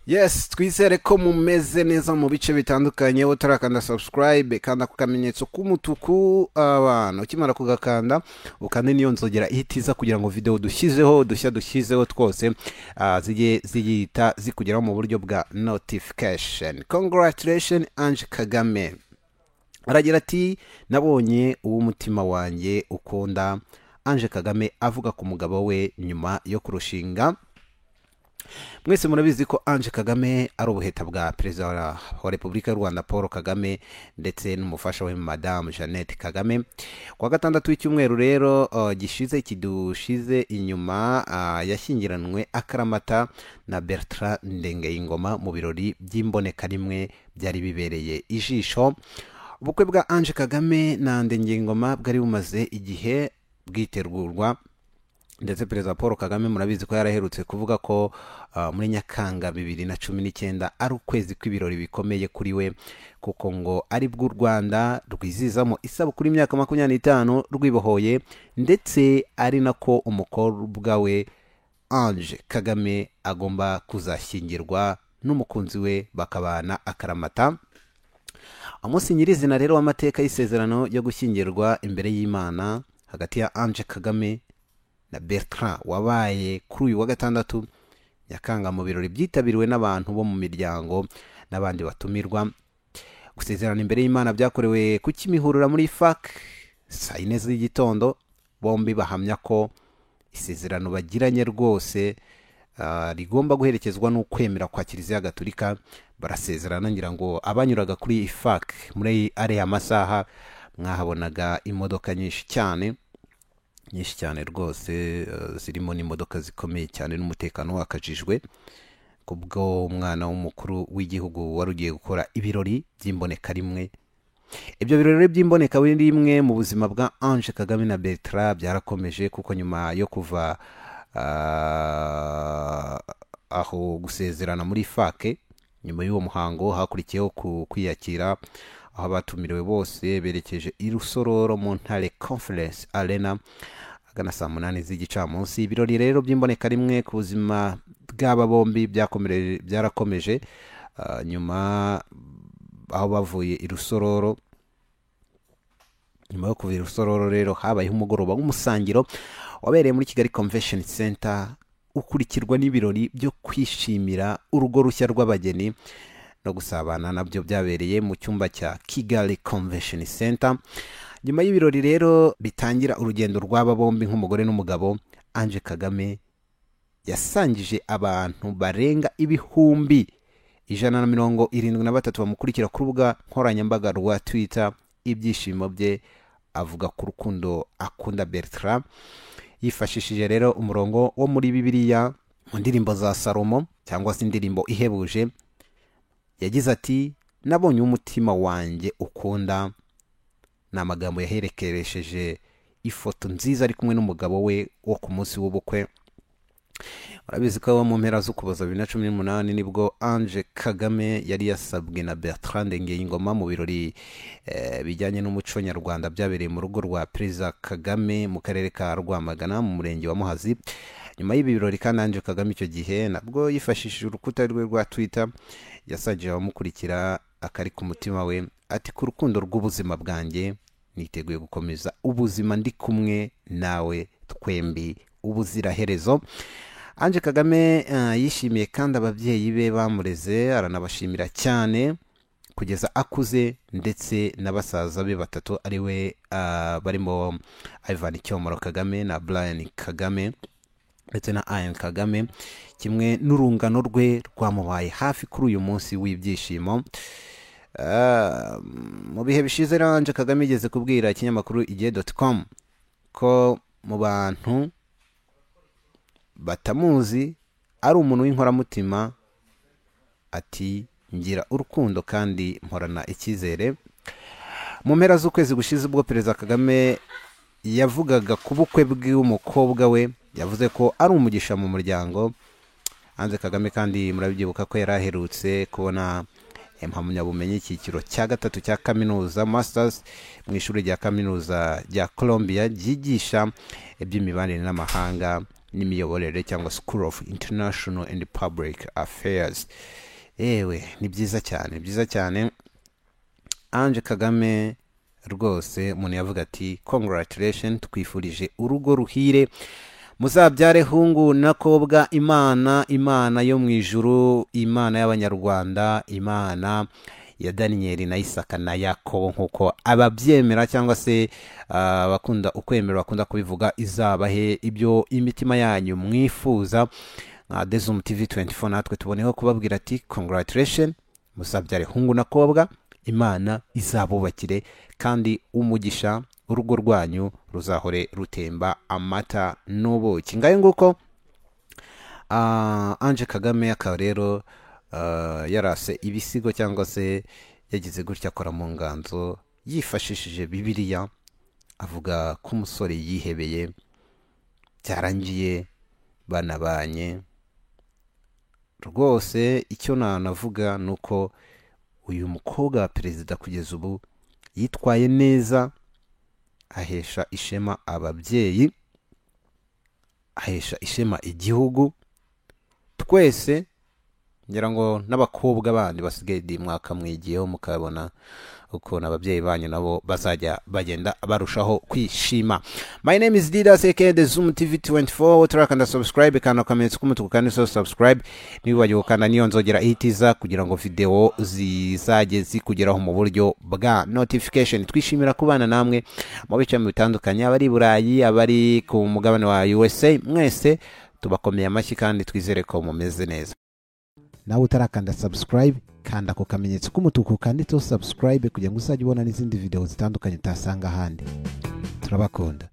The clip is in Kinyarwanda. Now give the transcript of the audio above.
Yes, twizere ko mumeze neza mu bice bitandukanye. Utarakanda subscribe kanda ku kamenyetso k'umutuku abana ukimara kugakanda ukande niyo nzogera ihitiza kugira ngo video dushyizeho twose zijye ziyita zikugeraho mu buryo bwa notification. Congratulations Ange Kagame. Aragira ati nabonye uw'umutima wanjye ukunda. Ange Kagame avuga ku mugabo we nyuma yo kurushinga. Mwese murabizi ko Ange Kagame ari ubuheta bwa perezida wa Repubulika y'u Rwanda Paul Kagame ndetse n'umufasha we Madame Jeannette Kagame. Kwa gatandatu w'icyumweru rero kidushize inyuma yashyingiranwe akaramata na Bertrand Ndengeyingoma mu birori by'imboneka rimwe byari bibereye ijisho. Ubukwe bwa Ange Kagame na Ndengeyingoma bwari bumaze igihe bwiterwa ndetse perezida Paul Kagame murabizi ko yaraherutse kuvuga ko muri Nyakanga 2019 ari ukwezi kw'ibirori bikomeye kuri we, kuko ngo ari bw'u Rwanda rwizizamo isabukuru y'imyaka 25 rwibohoye, ndetse ari nako umukobwa we Ange Kagame agomba kuzashyingirwa n'umukunzi we bakabana akaramata. Umunsi nyirizina rero w'amateka y'isezerano yo gushyingirwa imbere y'Imana hagati ya Ange Kagame na Bertrand wabaye kuri uyu wa gatandatu Nyakanga mu birori byitabiriwe n'abantu bo mu miryango n'abandi batumirwa. Gusezerana imbere y'Imana byakorewe ku Kimihurura muri FAC saa 4 z'igitondo. Bombi bahamya ko isezerano bagiranye rwose rigomba guherekezwa n'ukwemera kwa Kiliziya Gatolika. Barasezerana ngira ngo abanyuraga kuri FAC muri ariya masaha mwahabonaga imodoka nyinshi cyane rwose, zirimo n'imodoka zikomeye cyane n'umutekano wakajijwe kubwo umwana w'umukuru w'igihugu wari ugiye gukora ibirori by'imboneka rimwe. Ibyo birori by'imboneka rimwe mu buzima bwa Ange Kagame na Bertrand byarakomeje, kuko nyuma yo kuva aho gusezerana muri FAC, nyuma y'uwo muhango hakurikiyeho kwiyakira, aho batumiriwe bose berekeje i Rusororo mu Ntare Conference Arena agana saa 8 z'igicamunsi. Ibirori rero by'imboneka rimwe ku buzima bw'aba bombi byarakomeje nyuma aho bavuye i Rusororo. Nyuma yo kuva i Rusororo rero habayeho umugoroba w'umusangiro wabereye muri Kigali Convention Center, ukurikirwa n'ibirori byo kwishimira urugo rushya rw'abageni no gusabana nabyo byabereye mu cyumba cya Kigali Convention Center. Nyuma y'ibirori rero bitangira urugendo rw'aba bombi nk'umugore n'umugabo, Ange Kagame yasangije abantu barenga ibihumbi 173 bamukurikira ku rubuga nkoranyambaga rwa Twitter ibyishimo bye, avuga ku rukundo akunda Bertrand. Yifashishije rero umurongo wo muri Bibiliya mu ndirimbo za Salomo cyangwa se indirimbo ihebuje. Yagize ati nabonye umutima wanjye ukunda. Ni amagambo yaherekeresheje ifoto nziza ari kumwe n'umugabo we wo ku munsi w'ubukwe. Murabizi ko mu mpera z'Ukuboza 2018 nibwo Ange Kagame yari yasabwe na Bertrand Ndengeyingoma mu birori bijyanye n'umuco nyarwanda byabereye mu rugo rwa Perezida Kagame mu karere ka Rwamagana mu murenge wa Muhazi. Nyuma y'ibi birori kandi Ange Kagame icyo gihe nabwo yifashishije urukuta rwe rwa Twitter yasajije abamukurikira akari ku mutima we, ati ku rukundo rw'ubuzima bwanjye niteguye gukomeza ubuzima ndi kumwe nawe twembi ubuziraherezo. Ange Kagame yishimiye kandi ababyeyi be bamureze, aranabashimira cyane kugeza akuze, ndetse n'abasaza be batatu ari we barimo Ivan Cyomoro Kagame na Brian Kagame ndetse na Ian Kagame, kimwe n'urungano rwe rwamubaye hafi kuri uyu munsi w'ibyishimo. Mu bihe bishize Ange Kagame igeze kubwira ikinyamakuru igihe.com ko mu bantu batamuzi ari umuntu w'inkoramutima, ati ngira urukundo kandi mporana icyizere. Mu mpera z'ukwezi gushize ubwo Perezida Kagame yavugaga ku bukwe bw'umukobwa we, yavuze ko ari umugisha mu muryango. Ange Kagame kandi murabyibuka ko yaraherutse kubona impamyabumenyi icyiciro cya 3 cya kaminuza Masters mu ishuri rya kaminuza rya Columbia ryigisha iby'imibanire n'amahanga n'imiyoborere cyangwa School of International and Public Affairs. Ewe ni byiza cyane Ange Kagame rwose umuntu yavuga ati congratulations, twifurije urugo ruhire, muzabyare hungu nakobwa, imana yo mu ijuru, imana y'abanyarwanda, imana ya Daniel na Isaka na Yakobo nkuko ababyemera cyangwa se bakunda ukwemera bakunda kubivuga, izabahe ibyo imitima yanyu mwifuza. The Zoom TV 24 natwe tuboneho kubabwira ati congratulations, muzabyare hungu nakobwa, imana izabubakire kandi umugisha, urugo rwanyu ruzahore rutemba amata n'ubuki. Ngaye nguko Ange Kagame akaba rero yarase ibisigo cyangwa se yagize gutya akora mu nganzo yifashishije Bibiliya, avuga ko umusore yihebeye, byarangiye banabanye. Rwose icyo navuga nuko uyu mukobwa wa perezida kugeza ubu yitwaye neza, ahesha ishema ababyeyi, ahesha ishema igihugu. Twese ngira ngo n'abakobwa bandi basigaye di mwaka mwigiyeho mukabona uko ababyeyi banyu nabo bazajya bagenda barushaho kwishima. My name is Didas aka The Zoom TV 24. Turakanda subscribe kana comments kumutuku kandi subscribe, nibagiwe kandi niyo nzogera ihitiza kugira ngo video zizajye zikugeraho mu buryo bwa notification. Twishimira kubana namwe mu bice bitandukanye, abari Burayi, abari ku mugabane wa USA, mwese tubakomeye amashyi kandi twizere ko mumeze neza. Nawe utarakanda subscribe kanda ku kamenyetso k'umutuku kandi to subscribe kugira ngo uzajye ubona n'izindi video zitandukanye utasanga ahandi. Turabakunda.